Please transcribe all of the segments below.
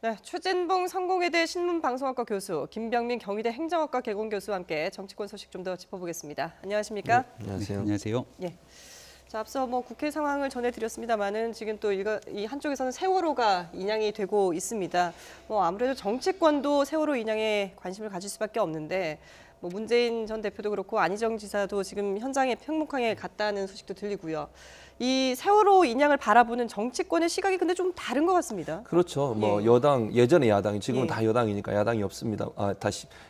네, 최진봉 성공회대 신문방송학과 교수, 김병민 경희대 행정학과 개공교수와 함께 정치권 소식 좀 더 짚어보겠습니다. 안녕하십니까? 네, 안녕하세요. 안녕하세요. 예. 자, 앞서 국회 상황을 전해드렸습니다만은 지금 또 이 한쪽에서는 세월호가 인양이 되고 있습니다. 아무래도 정치권도 세월호 인양에 관심을 가질 수밖에 없는데 문재인 전 대표도 그렇고 안희정 지사도 지금 현장에 평목항에 갔다는 소식도 들리고요. 이 세월호 인양을 바라보는 정치권의 시각이 근데 좀 다른 것 같습니다. 그렇죠. 예. 여당 예전에 야당이 지금은 예. 다 여당이니까 야당이 없습니다.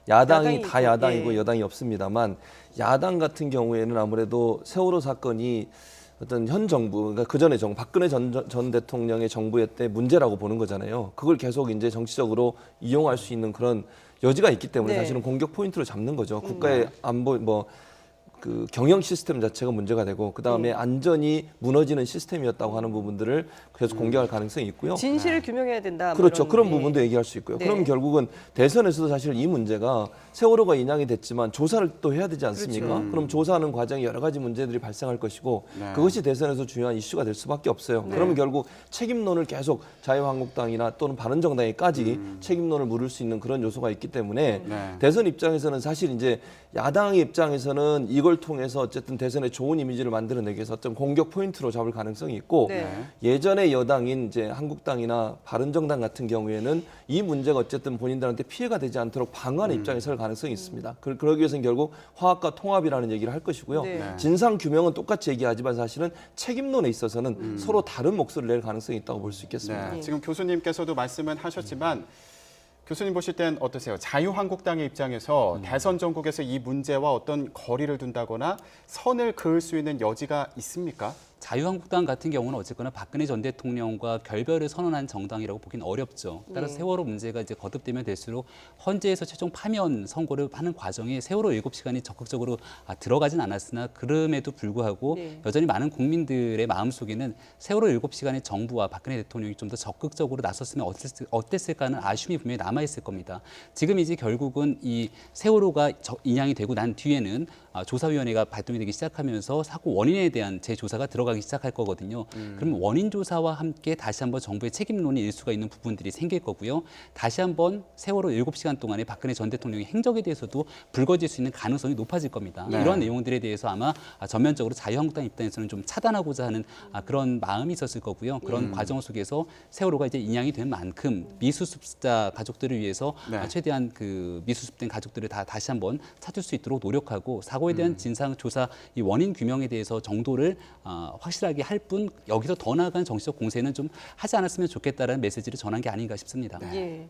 야당이 다 있고, 야당이고 예. 여당이 없습니다만 야당 같은 경우에는 아무래도 세월호 사건이 어떤 현 정부, 그러니까 그 전에 박근혜 전 대통령의 정부의 때 문제라고 보는 거잖아요. 그걸 계속 이제 정치적으로 이용할 수 있는 그런 여지가 있기 때문에 네. 사실은 공격 포인트로 잡는 거죠. 국가의 안보 그 경영 시스템 자체가 문제가 되고 그다음에 안전이 무너지는 시스템이었다고 하는 부분들을 계속 공개할 가능성이 있고요. 진실을 규명해야 된다. 그렇죠. 그런 예. 부분도 얘기할 수 있고요. 네. 그럼 결국은 대선에서도 사실 이 문제가 세월호가 인양이 됐지만 조사를 또 해야 되지 않습니까? 그렇죠. 그럼 조사하는 과정에 여러 가지 문제들이 발생할 것이고 네. 그것이 대선에서 중요한 이슈가 될 수밖에 없어요. 네. 그러면 결국 책임론을 계속 자유한국당이나 또는 바른정당에까지 책임론을 물을 수 있는 그런 요소가 있기 때문에 네. 대선 입장에서는 사실 이제 야당의 입장에서는 이걸 통해서 어쨌든 대선에 좋은 이미지를 만들어내기 위해서 어떤 공격 포인트로 잡을 가능성이 있고 네. 예전에 여당인 이제 한국당이나 바른정당 같은 경우에는 이 문제가 어쨌든 본인들한테 피해가 되지 않도록 방어하는 입장에 설 가능성이 있습니다. 그러기 위해서는 결국 화합과 통합이라는 얘기를 할 것이고요. 네. 진상 규명은 똑같이 얘기하지만 사실은 책임론에 있어서는 서로 다른 목소리를 낼 가능성이 있다고 볼 수 있겠습니다. 네. 지금 교수님께서도 말씀은 하셨지만 교수님 보실 땐 어떠세요? 자유한국당의 입장에서 대선 전국에서 이 문제와 어떤 거리를 둔다거나 선을 그을 수 있는 여지가 있습니까? 자유한국당 같은 경우는 어쨌거나 박근혜 전 대통령과 결별을 선언한 정당이라고 보기는 어렵죠. 따라서 네. 세월호 문제가 이제 거듭되면 될수록 헌재에서 최종 파면 선고를 하는 과정에 세월호 7시간이 적극적으로 들어가진 않았으나 그럼에도 불구하고 네. 여전히 많은 국민들의 마음속에는 세월호 7시간의 정부와 박근혜 대통령이 좀 더 적극적으로 나섰으면 어땠을까 하는 아쉬움이 분명히 남아있을 겁니다. 지금 이제 결국은 이 세월호가 인양이 되고 난 뒤에는 조사위원회가 발동이 되기 시작하면서 사고 원인에 대한 재조사가 들어가기 시작할 거거든요. 그럼 원인 조사와 함께 다시 한번 정부의 책임론이 일 수가 있는 부분들이 생길 거고요. 다시 한번 세월호 7시간 동안에 박근혜 전 대통령의 행적에 대해서도 불거질 수 있는 가능성이 높아질 겁니다. 네. 이러한 내용들에 대해서 아마 전면적으로 자유한국당 입장에서는 좀 차단하고자 하는 그런 마음이 있었을 거고요. 그런 과정 속에서 세월호가 이제 인양이 된 만큼 미수습자 가족들을 위해서 네. 최대한 그 미수습된 가족들을 다시 한번 찾을 수 있도록 노력하고 사고에 대한 진상 조사, 이 원인 규명에 대해서 정도를 확실하게 할 뿐 여기서 더 나아간 정치적 공세는 좀 하지 않았으면 좋겠다라는 메시지를 전한 게 아닌가 싶습니다. 예.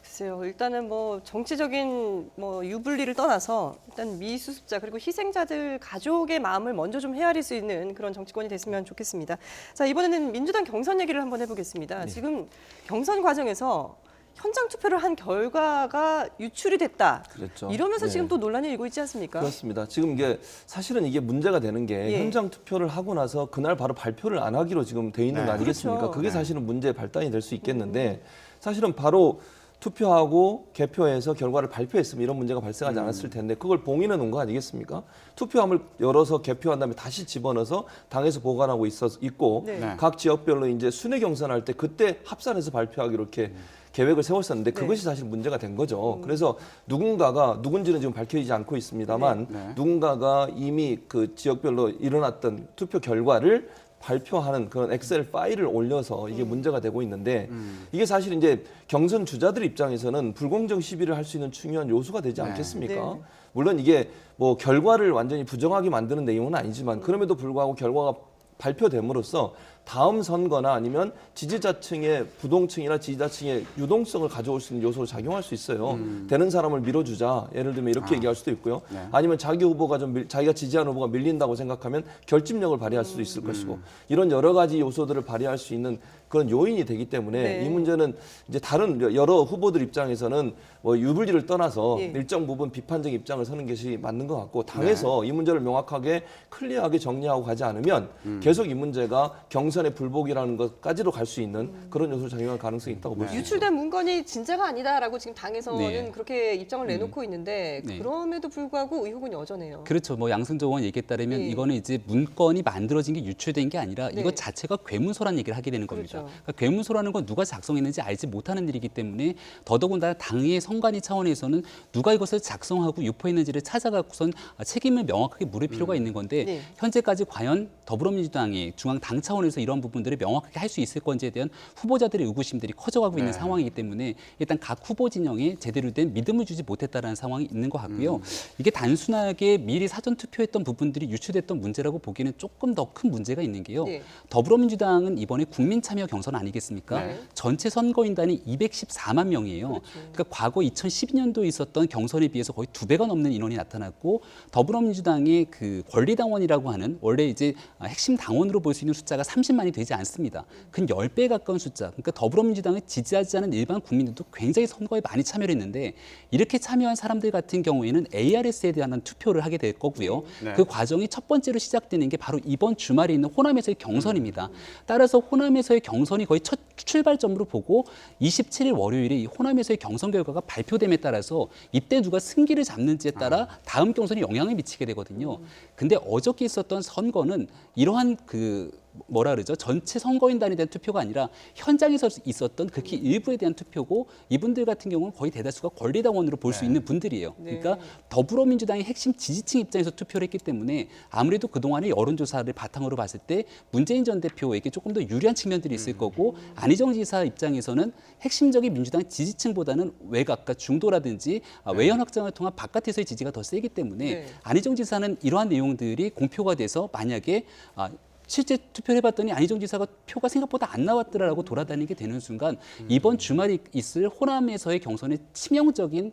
글쎄요. 일단은 정치적인 유불리를 떠나서 일단 미수습자 그리고 희생자들 가족의 마음을 먼저 좀 헤아릴 수 있는 그런 정치권이 됐으면 좋겠습니다. 자, 이번에는 민주당 경선 얘기를 한번 해보겠습니다. 지금 경선 과정에서 현장 투표를 한 결과가 유출이 됐다. 그렇죠. 이러면서 네. 지금 또 논란이 일고 있지 않습니까? 그렇습니다. 지금 이게 사실은 이게 문제가 되는 게 예. 현장 투표를 하고 나서 그날 바로 발표를 안 하기로 지금 돼 있는 네. 거 아니겠습니까? 그렇죠. 그게 네. 사실은 문제의 발단이 될 수 있겠는데 사실은 바로 투표하고 개표해서 결과를 발표했으면 이런 문제가 발생하지 않았을 텐데 그걸 봉인해 놓은 거 아니겠습니까? 투표함을 열어서 개표한 다음에 다시 집어넣어서 당에서 보관하고 있고 네. 네. 각 지역별로 이제 순회 경선할 때 그때 합산해서 발표하기로 이렇게 계획을 세웠었는데 그것이 사실 문제가 된 거죠. 그래서 누군가가 누군지는 지금 밝혀지지 않고 있습니다만 네. 누군가가 이미 그 지역별로 일어났던 투표 결과를 발표하는 그런 엑셀 파일을 올려서 이게 문제가 되고 있는데 이게 사실 이제 경선 주자들 입장에서는 불공정 시비를 할 수 있는 중요한 요소가 되지 네. 않겠습니까? 네. 물론 이게 결과를 완전히 부정하게 만드는 내용은 아니지만 그럼에도 불구하고 결과가 발표됨으로써 다음 선거나 아니면 지지자층의 부동층이나 지지자층의 유동성을 가져올 수 있는 요소로 작용할 수 있어요. 되는 사람을 밀어주자. 예를 들면 이렇게 얘기할 수도 있고요. 네. 아니면 자기 후보가 자기가 지지하는 후보가 밀린다고 생각하면 결집력을 발휘할 수도 있을 것이고 이런 여러 가지 요소들을 발휘할 수 있는 그런 요인이 되기 때문에 네. 이 문제는 이제 다른 여러 후보들 입장에서는 유불리를 떠나서 예. 일정 부분 비판적 입장을 서는 것이 맞는 것 같고 당에서 이 문제를 명확하게 클리어하게 정리하고 가지 않으면 계속 이 문제가 경선 경선의 불복이라는 것까지도 갈 수 있는 그런 요소를 작용할 가능성이 있다고 볼 수 있습니다. 유출된 문건이 진짜가 아니다라고 지금 당에서는 네. 그렇게 입장을 내놓고 있는데 네. 그럼에도 불구하고 의혹은 여전해요. 그렇죠. 뭐 양승조 의원 얘기에 따르면 예. 이거는 이제 문건이 만들어진 게 유출된 게 아니라 네. 이것 자체가 괴문서라는 얘기를 하게 되는 겁니다. 그렇죠. 그러니까 괴문서라는 건 누가 작성했는지 알지 못하는 일이기 때문에 더더군다나 당의 선관위 차원에서는 누가 이것을 작성하고 유포했는지를 찾아갖고선 책임을 명확하게 물을 필요가 있는 건데 네. 현재까지 과연 더불어민주당이 중앙 당 차원에서 이런 부분들을 명확하게 할 수 있을 건지에 대한 후보자들의 의구심들이 커져가고 있는 네. 상황이기 때문에 일단 각 후보 진영에 제대로 된 믿음을 주지 못했다는 상황이 있는 것 같고요. 이게 단순하게 미리 사전 투표했던 부분들이 유출됐던 문제라고 보기에는 조금 더 큰 문제가 있는 게요. 네. 더불어민주당은 이번에 국민참여 경선 아니겠습니까? 네. 전체 선거인단이 214만 명이에요. 그렇죠. 그러니까 과거 2012년도에 있었던 경선에 비해서 거의 2배가 넘는 인원이 나타났고 더불어민주당의 그 권리당원이라고 하는 원래 이제 핵심 당원으로 볼 수 있는 숫자가 30만이 되지 않습니다. 근 10배에 가까운 숫자. 그러니까 더불어민주당을 지지하지 않은 일반 국민들도 굉장히 선거에 많이 참여를 했는데 이렇게 참여한 사람들 같은 경우에는 ARS에 대한 투표를 하게 될 거고요. 네. 그 과정이 첫 번째로 시작되는 게 바로 이번 주말에 있는 호남에서의 경선입니다. 따라서 호남에서의 경선이 거의 첫 출발점으로 보고 27일 월요일에 이 호남에서의 경선 결과가 발표됨에 따라서 이때 누가 승기를 잡는지에 따라 다음 경선에 영향을 미치게 되거든요. 근데 어저께 있었던 선거는 이러한 그 뭐라 그러죠? 전체 선거인단에 대한 투표가 아니라 현장에서 있었던 극히 일부에 대한 투표고 이분들 같은 경우는 거의 대다수가 권리당원으로 볼 수 있는 분들이에요. 네. 그러니까 더불어민주당의 핵심 지지층 입장에서 투표를 했기 때문에 아무래도 그동안의 여론조사를 바탕으로 봤을 때 문재인 전 대표에게 조금 더 유리한 측면들이 있을 거고 안희정 지사 입장에서는 핵심적인 민주당 지지층보다는 외곽과 중도라든지 외연 확장을 통한 바깥에서의 지지가 더 세기 때문에 네. 안희정 지사는 이러한 내용들이 공표가 돼서 만약에 실제 투표를 해봤더니 안희정 지사가 표가 생각보다 안 나왔더라라고 돌아다니게 되는 순간 이번 주말에 있을 호남에서의 경선에 치명적인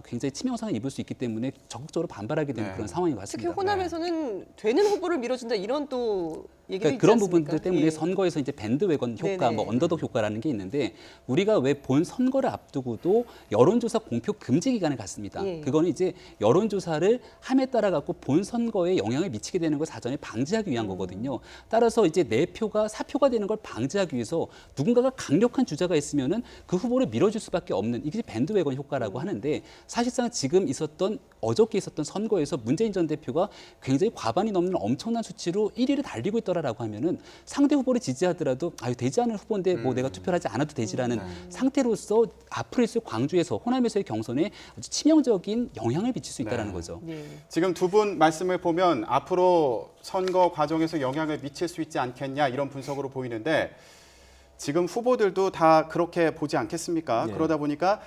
굉장히 치명상을 입을 수 있기 때문에 적극적으로 반발하게 되는 네. 그런 상황인 것 특히 같습니다. 호남에서는 되는 후보를 밀어준다 이런 또 얘기도 그러니까 있지 그런 않습니까? 부분들 때문에 예. 선거에서 이제 밴드웨건 효과, 네네. 뭐 언더독 효과라는 게 있는데 우리가 왜 본 선거를 앞두고도 여론조사 공표 금지 기간을 갖습니다. 예. 그거는 이제 여론조사를 함에 따라 갖고 본 선거에 영향을 미치게 되는 걸 사전에 방지하기 위한 거거든요. 따라서 이제 내 표가 사표가 되는 걸 방지하기 위해서 누군가가 강력한 주자가 있으면은 그 후보를 밀어줄 수밖에 없는 이게 밴드웨건 효과라고 하는데 사실상 지금 있었던 어저께 있었던 선거에서 문재인 전 대표가 굉장히 과반이 넘는 엄청난 수치로 1위를 달리고 있더라라고 하면은 상대 후보를 지지하더라도 되지 않은 후보인데 뭐 내가 투표를 하지 않아도 되지라는 상태로서 앞으로 있을 광주에서 호남에서의 경선에 아주 치명적인 영향을 미칠 수 있다라는 네. 거죠. 예. 지금 두 분 말씀을 보면 앞으로 선거 과정에서 영향을 미칠 수 있지 않겠냐 이런 분석으로 보이는데 지금 후보들도 다 그렇게 보지 않겠습니까? 네. 그러다 보니까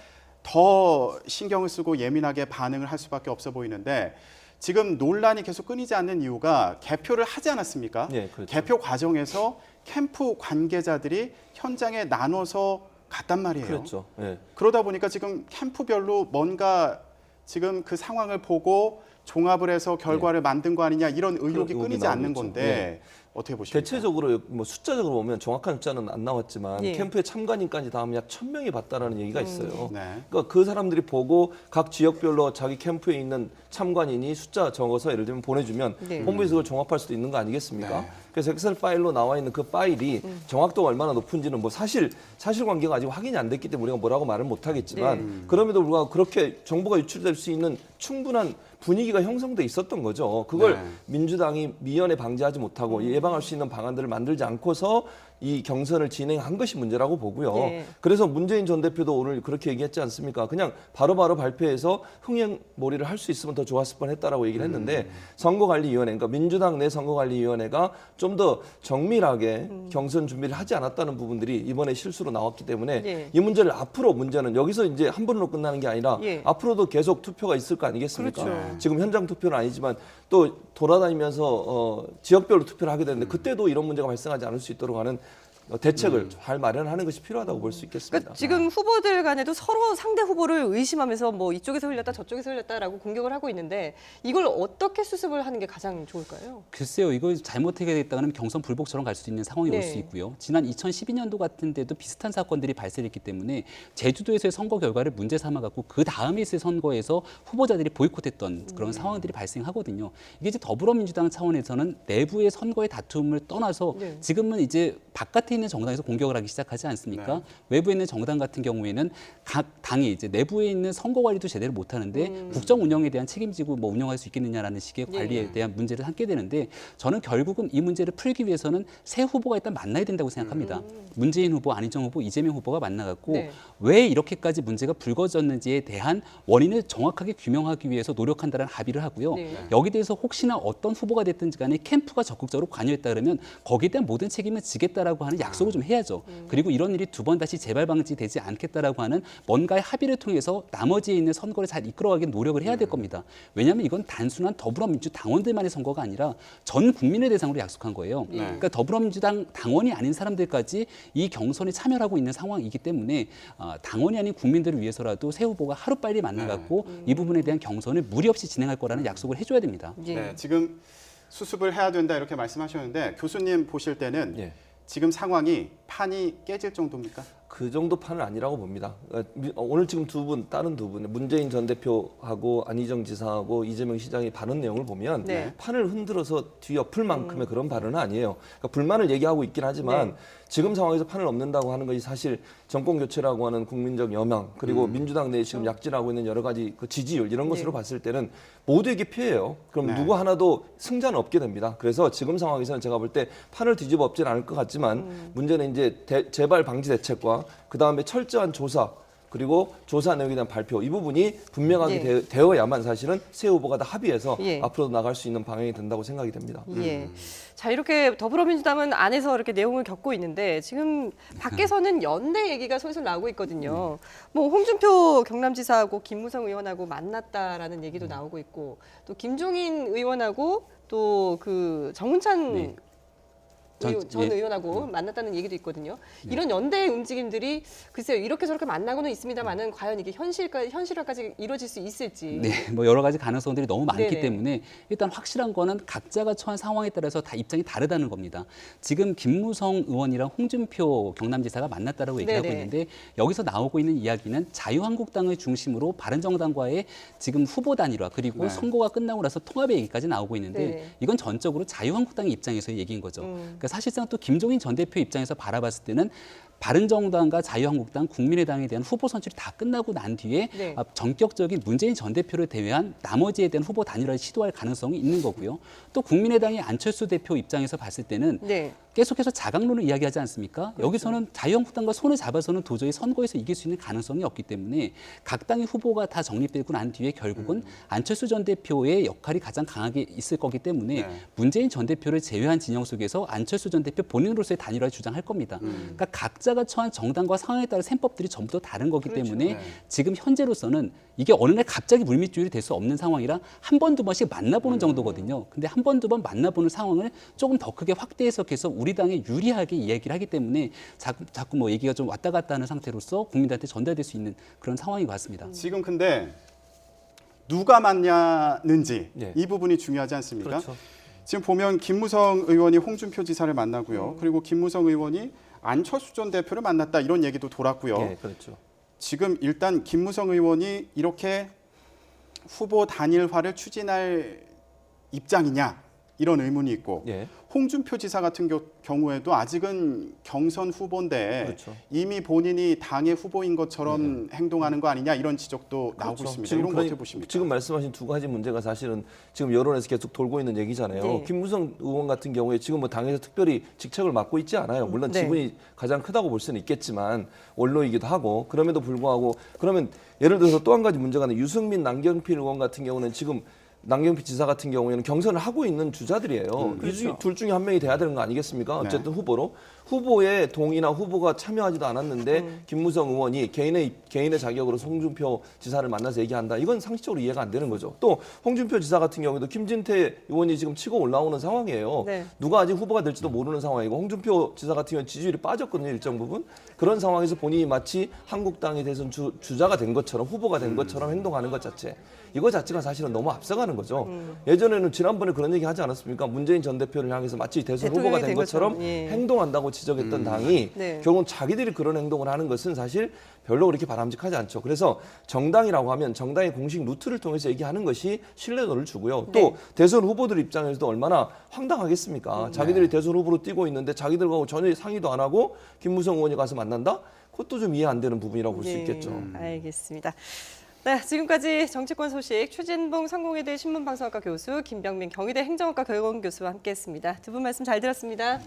더 신경을 쓰고 예민하게 반응을 할 수밖에 없어 보이는데 지금 논란이 계속 끊이지 않는 이유가 개표를 하지 않았습니까? 네, 그렇죠. 개표 과정에서 캠프 관계자들이 현장에 나눠서 갔단 말이에요. 그렇죠. 예. 그러다 보니까 지금 캠프별로 뭔가 지금 그 상황을 보고 종합을 해서 결과를 만든 거 아니냐 이런 의혹이 의혹이 끊이지 않는 나오겠죠. 건데 어떻게 보십니까? 대체적으로 뭐 숫자적으로 보면 정확한 숫자는 안 나왔지만 예. 캠프에 참관인까지 다 하면 약 1,000명이 봤다라는 얘기가 있어요. 네. 그러니까 그 사람들이 보고 각 지역별로 자기 캠프에 있는 참관인이 숫자 적어서 예를 들면 보내주면 네. 본부에서 그걸 종합할 수도 있는 거 아니겠습니까? 네. 그래서 엑셀 파일로 나와 있는 그 파일이 정확도가 얼마나 높은지는 뭐 사실관계가 아직 확인이 안 됐기 때문에 우리가 뭐라고 말은 못하겠지만 그럼에도 불구하고 그렇게 정보가 유출될 수 있는 충분한 분위기가 형성돼 있었던 거죠. 그걸 네. 민주당이 미연에 방지하지 못하고 예방할 수 있는 방안들을 만들지 않고서 이 경선을 진행한 것이 문제라고 보고요. 네. 그래서 문재인 전 대표도 오늘 그렇게 얘기했지 않습니까? 그냥 바로바로 발표해서 흥행몰이를 할 수 있으면 더 좋았을 뻔했다라고 얘기를 했는데 선거관리위원회, 그러니까 민주당 내 선거관리위원회가 좀 더 정밀하게 경선 준비를 하지 않았다는 부분들이 이번에 실수로 나왔기 때문에 네. 이 문제를 앞으로 문제는 여기서 이제 한 번으로 끝나는 게 아니라 예. 앞으로도 계속 투표가 있을 거 아니겠습니까? 그렇죠. 지금 현장 투표는 아니지만 또 돌아다니면서 지역별로 투표를 하게 되는데 그때도 이런 문제가 발생하지 않을 수 있도록 하는 대책을 잘 마련하는 것이 필요하다고 볼 수 있겠습니다. 그러니까 지금 후보들 간에도 서로 상대 후보를 의심하면서 뭐 이쪽에서 흘렸다 저쪽에서 흘렸다라고 공격을 하고 있는데 이걸 어떻게 수습을 하는 게 가장 좋을까요? 글쎄요, 이거 잘못하게 됐다가는 경선 불복처럼 갈 수 있는 상황이 올 네. 수 있고요. 지난 2012년도 같은 데도 비슷한 사건들이 발생했기 때문에 제주도에서의 선거 결과를 문제 삼아갖고 그 다음에 있을 선거에서 후보자들이 보이콧했던 그런 상황들이 발생하거든요. 이게 이제 더불어민주당 차원에서는 내부의 선거의 다툼을 떠나서 네. 지금은 이제 바깥에 있는 정당에서 공격을 하기 시작하지 않습니까? 네. 외부에 있는 정당 같은 경우에는 각 당이 이제 내부에 있는 선거 관리도 제대로 못하는데 국정 운영에 대한 책임지고 뭐 운영할 수 있겠느냐라는 식의 예. 관리에 대한 문제를 삼게 되는데 저는 결국은 이 문제를 풀기 위해서는 새 후보가 일단 만나야 된다고 생각합니다. 문재인 후보, 안희정 후보, 이재명 후보가 만나갖고 네. 왜 이렇게까지 문제가 불거졌는지에 대한 원인을 정확하게 규명하기 위해서 노력한다는 합의를 하고요. 네. 여기 대해서 혹시나 어떤 후보가 됐든지 간에 캠프가 적극적으로 관여했다 그러면 거기에 대한 모든 책임을 지겠다라고 하는 약속을 좀 해야죠. 그리고 이런 일이 두 번 다시 재발 방지되지 않겠다라고 하는 뭔가의 합의를 통해서 나머지에 있는 선거를 잘 이끌어가기 노력을 해야 될 겁니다. 왜냐하면 이건 단순한 더불어민주당원들만의 선거가 아니라 전 국민을 대상으로 약속한 거예요. 네. 그러니까 더불어민주당 당원이 아닌 사람들까지 이 경선에 참여하고 있는 상황이기 때문에 당원이 아닌 국민들을 위해서라도 새 후보가 하루빨리 만나갖고 이 부분에 대한 경선을 무리 없이 진행할 거라는 약속을 해줘야 됩니다. 예. 네, 지금 수습을 해야 된다 이렇게 말씀하셨는데 교수님 보실 때는 예. 지금 상황이 판이 깨질 정도입니까? 그 정도 판은 아니라고 봅니다. 오늘 지금 다른 두 분, 문재인 전 대표하고 안희정 지사하고 이재명 시장이 발언 내용을 보면 네. 판을 흔들어서 뒤엎을 만큼의 그런 발언은 아니에요. 그러니까 불만을 얘기하고 있긴 하지만 네. 지금 상황에서 판을 넘는다고 하는 것이 사실 정권 교체라고 하는 국민적 여망 그리고 민주당 내에 지금 약진하고 있는 여러 가지 그 지지율 이런 것으로 네. 봤을 때는 모두에게 피해예요. 그럼 네. 누구 하나도 승자는 없게 됩니다. 그래서 지금 상황에서는 제가 볼 때 판을 뒤집어 엎지는 않을 것 같지만 문제는 이제 재발 방지 대책과 그 다음에 철저한 조사 그리고 조사 내용에 대한 발표 이 부분이 분명하게 예. 되어야만 사실은 새 후보가 다 합의해서 예. 앞으로 나갈 수 있는 방향이 된다고 생각이 됩니다. 예. 자, 이렇게 더불어민주당은 안에서 이렇게 내용을 겪고 있는데 지금 밖에서는 연대 얘기가 솔솔 나오고 있거든요. 뭐 홍준표 경남지사하고 김무성 의원하고 만났다라는 얘기도 나오고 있고 또 김종인 의원하고 또 그 정운찬 네. 전 의원하고 만났다는 얘기도 있거든요. 이런 연대의 움직임들이 글쎄요 이렇게 저렇게 만나고는 있습니다만은 과연 이게 현실화까지 이루어질 수 있을지. 네, 뭐 여러 가지 가능성들이 너무 많기 네네. 때문에 일단 확실한 거는 각자가 처한 상황에 따라서 다 입장이 다르다는 겁니다. 지금 김무성 의원이랑 홍준표 경남지사가 만났다라고 얘기하고 네네. 있는데 여기서 나오고 있는 이야기는 자유한국당을 중심으로 바른정당과의 지금 후보 단일화 그리고 네. 선거가 끝나고 나서 통합의 얘기까지 나오고 있는데 네네. 이건 전적으로 자유한국당의 입장에서의 얘기인 거죠. 그러니까 사실상 또 김종인 전 대표 입장에서 바라봤을 때는 바른정당과 자유한국당, 국민의당에 대한 후보 선출이 다 끝나고 난 뒤에 네. 전격적인 문재인 전 대표를 대회한 나머지에 대한 후보 단일화를 시도할 가능성이 있는 거고요. 또 국민의당의 안철수 대표 입장에서 봤을 때는 네. 계속해서 자강론을 이야기하지 않습니까? 여기서는 자유한국당과 손을 잡아서는 도저히 선거에서 이길 수 있는 가능성이 없기 때문에 각 당의 후보가 다 정립되고 난 뒤에 결국은 안철수 전 대표의 역할이 가장 강하게 있을 거기 때문에 네. 문재인 전 대표를 제외한 진영 속에서 안철수 전 대표 본인으로서의 단일화를 주장할 겁니다. 그러니까 각자가 처한 정당과 상황에 따라 셈법들이 전부 다 다른 거기 때문에 네. 지금 현재로서는 이게 어느 날 갑자기 물밑조율이 될 수 없는 상황이라 한 번, 두 번씩 만나보는 정도거든요. 근데 한 번, 두 번 만나보는 상황을 조금 더 크게 확대 해석해서 우리 당에 유리하게 이야기를 하기 때문에 자꾸 뭐 얘기가 좀 왔다 갔다 하는 상태로서 국민들한테 전달될 수 있는 그런 상황인 것 같습니다. 지금 근데 누가 만나는지 예. 이 부분이 중요하지 않습니까? 그렇죠. 지금 보면 김무성 의원이 홍준표 지사를 만나고요. 그리고 김무성 의원이 안철수 전 대표를 만났다 이런 얘기도 돌았고요. 예, 그렇죠. 지금 일단 김무성 의원이 이렇게 후보 단일화를 추진할 입장이냐 이런 의문이 있고 예. 홍준표 지사 같은 경우에도 아직은 경선 후보인데 그렇죠. 이미 본인이 당의 후보인 것처럼 행동하는 거 아니냐 이런 지적도 나오고 그렇죠. 있습니다. 지금 이런 거 그러니- 어떻게 보십니까? 지금 말씀하신 두 가지 문제가 사실은 지금 여론에서 계속 돌고 있는 얘기잖아요. 네. 김무성 의원 같은 경우에 지금 뭐 당에서 특별히 직책을 맡고 있지 않아요. 물론 네. 지분이 가장 크다고 볼 수는 있겠지만 원로이기도 하고 그럼에도 불구하고 그러면 예를 들어서 또 한 가지 문제가 있는 유승민, 남경필 의원 같은 경우는 지금 남경필 지사 같은 경우에는 경선을 하고 있는 주자들이에요. 그렇죠. 둘 중에 한 명이 돼야 되는 거 아니겠습니까? 어쨌든 후보로. 후보의 동의나 후보가 참여하지도 않았는데 김무성 의원이 개인의 자격으로 홍준표 지사를 만나서 얘기한다. 이건 상식적으로 이해가 안 되는 거죠. 또 홍준표 지사 같은 경우에도 김진태 의원이 지금 치고 올라오는 상황이에요. 네. 누가 아직 후보가 될지도 모르는 상황이고 홍준표 지사 같은 경우는 지지율이 빠졌거든요. 일정 부분. 그런 상황에서 본인이 마치 한국당의 대선 주자가 된 것처럼 후보가 된 것처럼 행동하는 것 자체. 이거 자체가 사실은 너무 앞서가는 거죠. 예전에는 지난번에 그런 얘기 하지 않았습니까? 문재인 전 대표를 향해서 마치 대선 후보가 대통령이 된 된 것처럼 것처럼, 예. 행동한다고 지적했던 당이 네. 결국은 자기들이 그런 행동을 하는 것은 사실 별로 그렇게 바람직하지 않죠. 그래서 정당이라고 하면 정당의 공식 루트를 통해서 얘기하는 것이 신뢰도를 주고요. 또 네. 대선 후보들 입장에서도 얼마나 황당하겠습니까? 자기들이 대선 후보로 뛰고 있는데 자기들하고 전혀 상의도 안 하고 김무성 의원이 가서 만난다? 그것도 좀 이해 안 되는 부분이라고 볼 수 있겠죠. 알겠습니다. 네, 지금까지 정치권 소식 최진봉 성공회대 신문방송학과 교수, 김병민 경희대 행정학과 교원 교수와 함께했습니다. 두 분 말씀 잘 들었습니다.